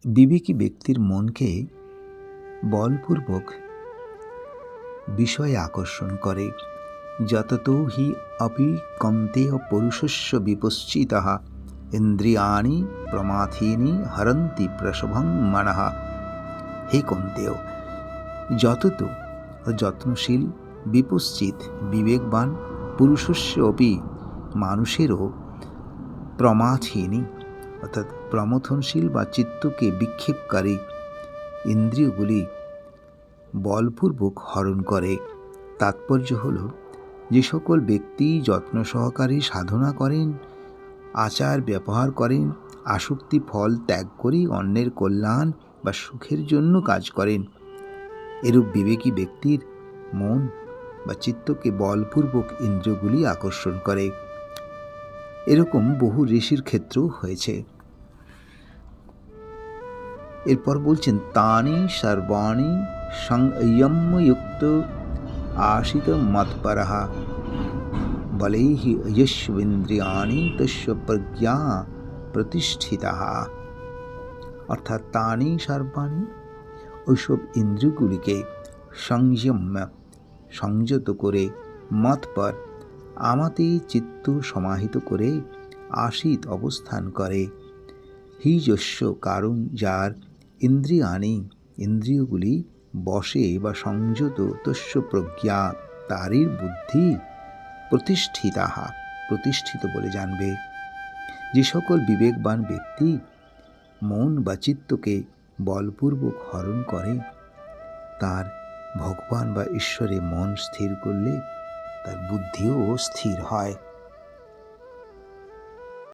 বিবেকী ব্যক্তির মনকে বলপূর্বক বিষয়ে আকর্ষণ করে। যততো হি অপি কন্তেয় পুরুষস্য বিপশ্চিতঃ ইন্দ্রিয়াণি প্রমাথিনি হরন্তি প্রসভং মনঃ। হে কন্তেয়, যতত যত্নশীল, বিপশ্চিত বিবেকবান, পুরুষস্য অপি মানুষেরও, প্রমাথিনী অর্থাৎ প্রমথনশীল বা চিত্তকে বিক্ষেপকারী ইন্দ্রিয়গুলি বলপূর্বক হরণ করে। তাৎপর্য হল, যে সকল ব্যক্তি যত্ন সহকারে সাধনা করেন, আচার ব্যবহার করেন, আসক্তি ফল ত্যাগ করে অন্যের কল্যাণ বা সুখের জন্য কাজ করেন, এরূপ বিবেকী ব্যক্তির মন বা চিত্তকে বলপূর্বক ইন্দ্রিয়গুলি আকর্ষণ করে। এরকম বহু ঋষির ক্ষেত্রেও হয়েছে। এরপর বলছেন, তানি সর্বাণি সংযম্যযুক্ত আশিত মৎপরঃ বলৈহি যস্যেন্দ্রিয়াণি তস্য প্রজ্ঞা প্রতিষ্ঠিতাঃ। অর্থাৎ তানি সর্বাণি, ওইসব ইন্দ্রিয়গুলিকে সংযত করে, মৎপর আমাতে চিত্ত সমাহিত করে, আশিত অবস্থান করে, হি যস্য কারণ যার, ইন্দ্রিয়াণি ইন্দ্রিয়গুলি বশে বা সংযত, তস্য প্রজ্ঞা তারই বুদ্ধি, প্রতিষ্ঠিতাঃ প্রতিষ্ঠিত বলে জানবে। যে সকল বিবেকবান ব্যক্তি মন বা চিত্তকে বলপূর্বক হরণ করে, তার ভগবান বা ঈশ্বরে মন স্থির করলে তার বুদ্ধিও স্থির হয়।